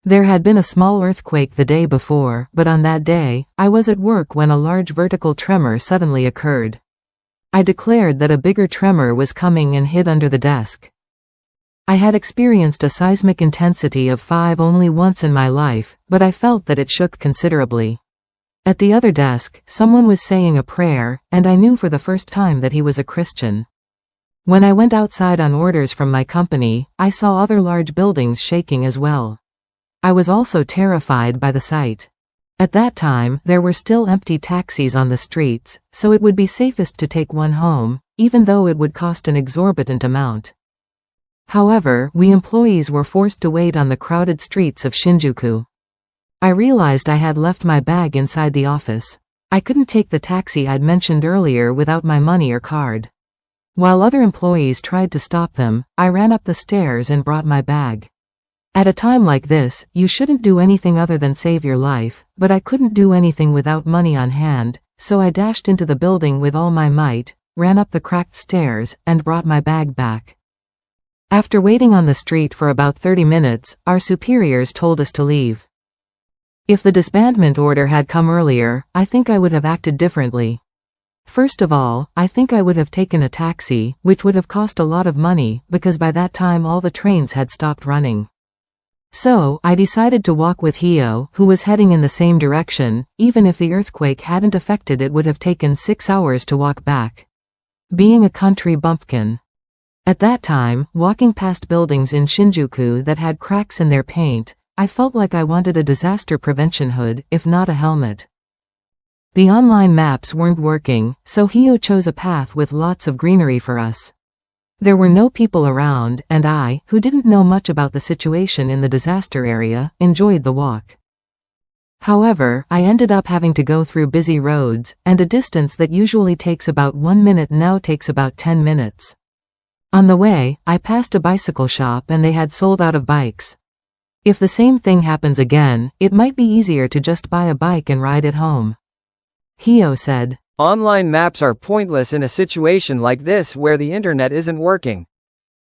There had been a small earthquake the day before, but on that day, I was at work when a large vertical tremor suddenly occurred. I declared that a bigger tremor was coming and hid under the desk. I had experienced a seismic intensity of 5 only once in my life, but I felt that it shook considerably. At the other desk, someone was saying a prayer, and I knew for the first time that he was a Christian. When I went outside on orders from my company, I saw other large buildings shaking as well. I was also terrified by the sight. At that time, there were still empty taxis on the streets, so it would be safest to take one home, even though it would cost an exorbitant amount. However, we employees were forced to wait on the crowded streets of Shinjuku. I realized I had left my bag inside the office. I couldn't take the taxi I'd mentioned earlier without my money or card. While other employees tried to stop them, I ran up the stairs and brought my bag. At a time like this, you shouldn't do anything other than save your life, but I couldn't do anything without money on hand, so I dashed into the building with all my might, ran up the cracked stairs, and brought my bag back. After waiting on the street for about 30 minutes, our superiors told us to leave. If the disbandment order had come earlier, I think I would have acted differently. First of all, I think I would have taken a taxi, which would have cost a lot of money, because by that time all the trains had stopped running. So, I decided to walk with Hio, who was heading in the same direction. Even if the earthquake hadn't affected, it would have taken 6 hours to walk back. Being a country bumpkin. At that time, walking past buildings in Shinjuku that had cracks in their paint, I felt like I wanted a disaster prevention hood, if not a helmet. The online maps weren't working, so Hio chose a path with lots of greenery for us. There were no people around, and I, who didn't know much about the situation in the disaster area, enjoyed the walk. However, I ended up having to go through busy roads, and a distance that usually takes about 1 minute now takes about 10 minutes. On the way, I passed a bicycle shop and they had sold out of bikes. If the same thing happens again, it might be easier to just buy a bike and ride it home. Hio said, Online maps are pointless in a situation like this where the internet isn't working.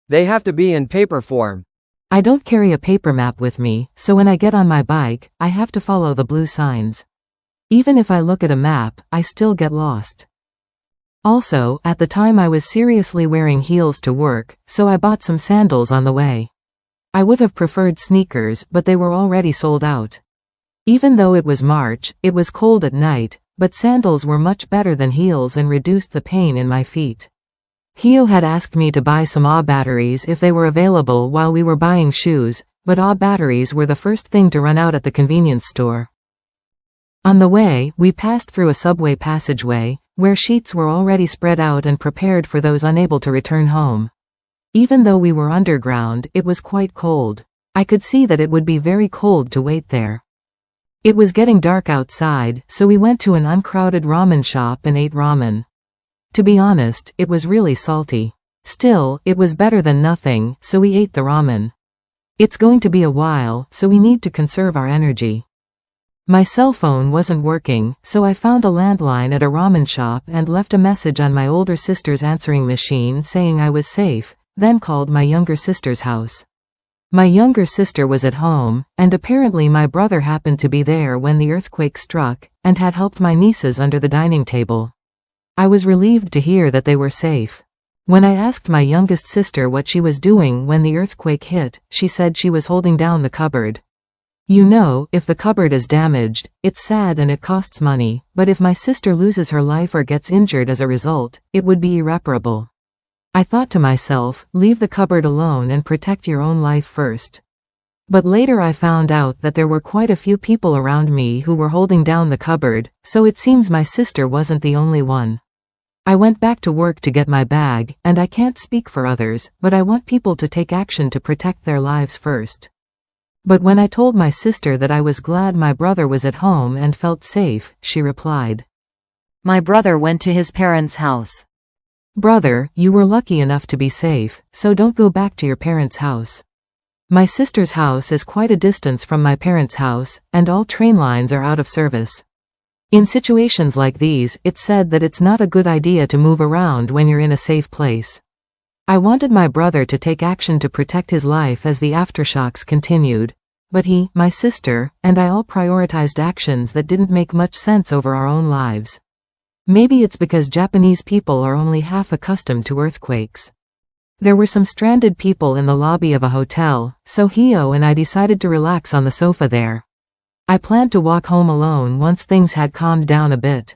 They have to be in paper form. I don't carry a paper map with me, so when I get on my bike, I have to follow the blue signs. Even if I look at a map, I still get lost. Also, at the time I was seriously wearing heels to work, so I bought some sandals on the way. I would have preferred sneakers, but they were already sold out. Even though it was March, it was cold at night, but sandals were much better than heels and reduced the pain in my feet. Hio had asked me to buy some AA batteries if they were available while we were buying shoes, but AA batteries were the first thing to run out at the convenience store. On the way, we passed through a subway passageway, where sheets were already spread out and prepared for those unable to return home. Even though we were underground, it was quite cold. I could see that it would be very cold to wait there. It was getting dark outside, so we went to an uncrowded ramen shop and ate ramen. To be honest, it was really salty. Still, it was better than nothing, so we ate the ramen. It's going to be a while, so we need to conserve our energy. My cell phone wasn't working, so I found a landline at a ramen shop and left a message on my older sister's answering machine saying I was safe, then called my younger sister's house. My younger sister was at home, and apparently my brother happened to be there when the earthquake struck, and had helped my nieces under the dining table. I was relieved to hear that they were safe. When I asked my youngest sister what she was doing when the earthquake hit, she said she was holding down the cupboard. You know, if the cupboard is damaged, it's sad and it costs money, but if my sister loses her life or gets injured as a result, it would be irreparable. I thought to myself, leave the cupboard alone and protect your own life first. But later I found out that there were quite a few people around me who were holding down the cupboard, so it seems my sister wasn't the only one. I went back to work to get my bag, and I can't speak for others, but I want people to take action to protect their lives first. But when I told my sister that I was glad my brother was at home and felt safe, she replied, My brother went to his parents' house. Brother, you were lucky enough to be safe, so don't go back to your parents' house. My sister's house is quite a distance from my parents' house, and all train lines are out of service. In situations like these, it's said that it's not a good idea to move around when you're in a safe place. I wanted my brother to take action to protect his life as the aftershocks continued, but he, my sister, and I all prioritized actions that didn't make much sense over our own lives. Maybe it's because Japanese people are only half accustomed to earthquakes. There were some stranded people in the lobby of a hotel, so Hio and I decided to relax on the sofa there. I planned to walk home alone once things had calmed down a bit.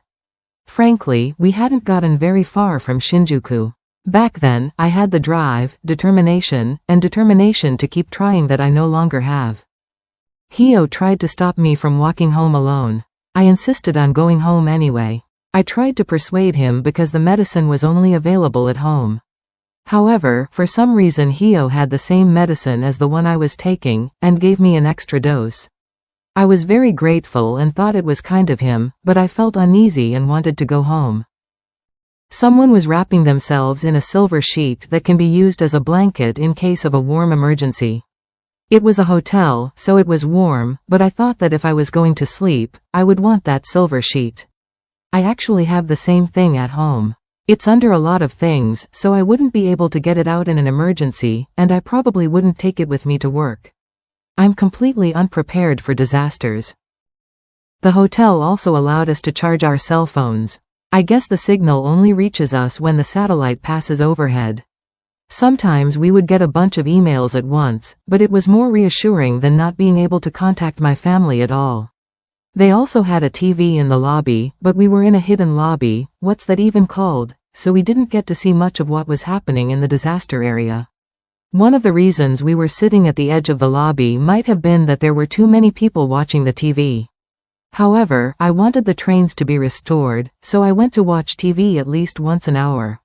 Frankly, we hadn't gotten very far from Shinjuku. Back then, I had the drive, determination to keep trying that I no longer have. Hio tried to stop me from walking home alone. I insisted on going home anyway. I tried to persuade him because the medicine was only available at home. However, for some reason Hio had the same medicine as the one I was taking, and gave me an extra dose. I was very grateful and thought it was kind of him, but I felt uneasy and wanted to go home. Someone was wrapping themselves in a silver sheet that can be used as a blanket in case of a warm emergency. It was a hotel, so it was warm, but I thought that if I was going to sleep, I would want that silver sheet. I actually have the same thing at home. It's under a lot of things, so I wouldn't be able to get it out in an emergency, and I probably wouldn't take it with me to work. I'm completely unprepared for disasters. The hotel also allowed us to charge our cell phones. I guess the signal only reaches us when the satellite passes overhead. Sometimes we would get a bunch of emails at once, but it was more reassuring than not being able to contact my family at all. They also had a TV in the lobby, but we were in a hidden lobby, what's that even called, so we didn't get to see much of what was happening in the disaster area. One of the reasons we were sitting at the edge of the lobby might have been that there were too many people watching the TV. However, I wanted the trains to be restored, so I went to watch TV at least once an hour.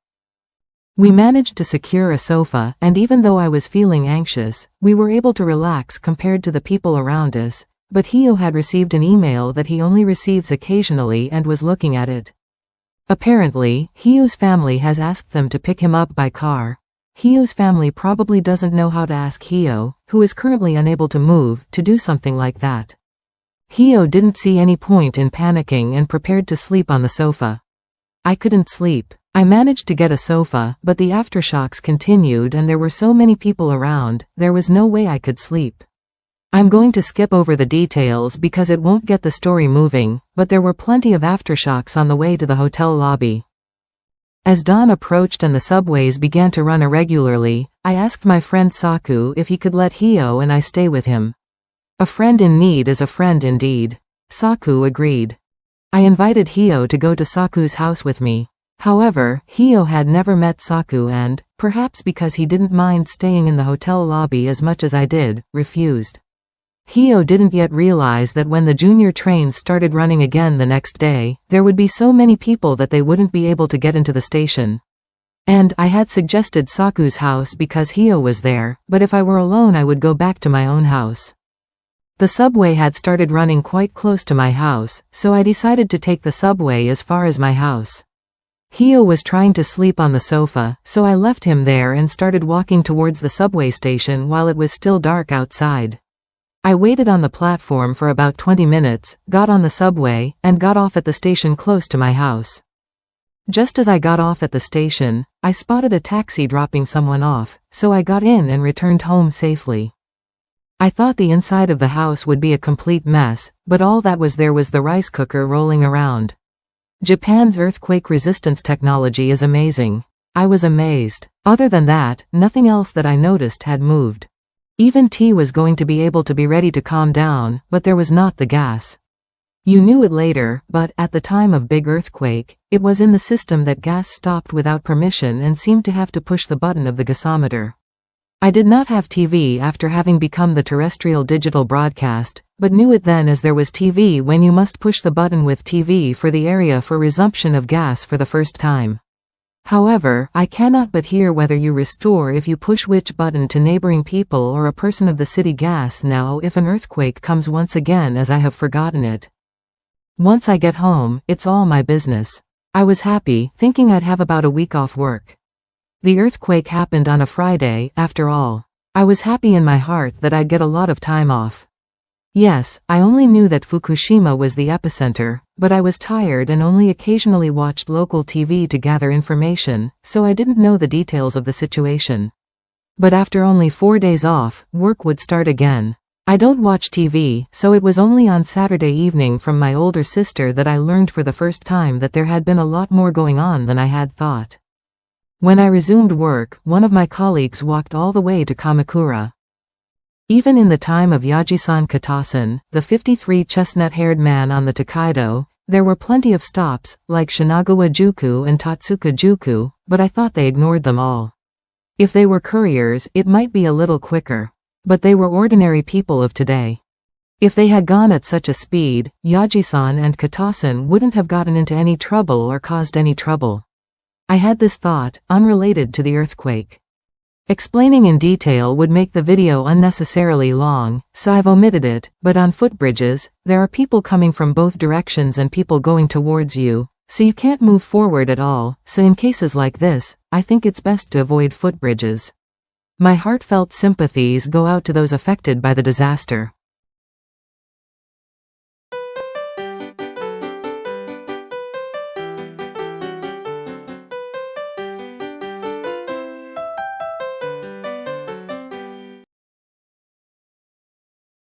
We managed to secure a sofa, and even though I was feeling anxious, we were able to relax compared to the people around us, but Hio had received an email that he only receives occasionally and was looking at it. Apparently, Hio's family has asked them to pick him up by car. Hio's family probably doesn't know how to ask Hio, who is currently unable to move, to do something like that. Hio didn't see any point in panicking and prepared to sleep on the sofa. I couldn't sleep. I managed to get a sofa, but the aftershocks continued and there were so many people around, there was no way I could sleep. I'm going to skip over the details because it won't get the story moving, but there were plenty of aftershocks on the way to the hotel lobby. As dawn approached and the subways began to run irregularly, I asked my friend Saku if he could let Hio and I stay with him. A friend in need is a friend indeed. Saku agreed. I invited Hio to go to Saku's house with me. However, Hio had never met Saku and, perhaps because he didn't mind staying in the hotel lobby as much as I did, refused. Hio didn't yet realize that when the junior trains started running again the next day, there would be so many people that they wouldn't be able to get into the station. And I had suggested Saku's house because Hio was there, but if I were alone I would go back to my own house. The subway had started running quite close to my house, so I decided to take the subway as far as my house. Hio was trying to sleep on the sofa, so I left him there and started walking towards the subway station while it was still dark outside. I waited on the platform for about 20 minutes, got on the subway, and got off at the station close to my house. Just as I got off at the station, I spotted a taxi dropping someone off, so I got in and returned home safely. I thought the inside of the house would be a complete mess, but all that was there was the rice cooker rolling around. Japan's earthquake resistance technology is amazing. I was amazed. Other than that, nothing else that I noticed had moved. Even tea was going to be able to be ready to calm down, but there was not the gas. You knew it later, but at the time of big earthquake, it was in the system that gas stopped without permission and seemed to have to push the button of the gasometer. I did not have TV after having become the terrestrial digital broadcast, but knew it then as there was TV when you must push the button with TV for the area for resumption of gas for the first time. However, I cannot but hear whether you restore if you push which button to neighboring people or a person of the city gas now if an earthquake comes once again as I have forgotten it. Once I get home, it's all my business. I was happy, thinking I'd have about a week off work. The earthquake happened on a Friday, after all. I was happy in my heart that I'd get a lot of time off. Yes, I only knew that Fukushima was the epicenter, but I was tired and only occasionally watched local TV to gather information, so I didn't know the details of the situation. But after only 4 days off, work would start again. I don't watch TV, so it was only on Saturday evening from my older sister that I learned for the first time that there had been a lot more going on than I had thought. When I resumed work, one of my colleagues walked all the way to Kamakura. Even in the time of Yajisan Katasan, the 53 chestnut-haired man on the Tokaido, there were plenty of stops, like Shinagawa-juku and Tatsuka-juku, but I thought they ignored them all. If they were couriers, it might be a little quicker. But they were ordinary people of today. If they had gone at such a speed, Yajisan and Katasan wouldn't have gotten into any trouble or caused any trouble. I had this thought, unrelated to the earthquake. Explaining in detail would make the video unnecessarily long, so I've omitted it, but on footbridges, there are people coming from both directions and people going towards you, so you can't move forward at all, so in cases like this, I think it's best to avoid footbridges. My heartfelt sympathies go out to those affected by the disaster.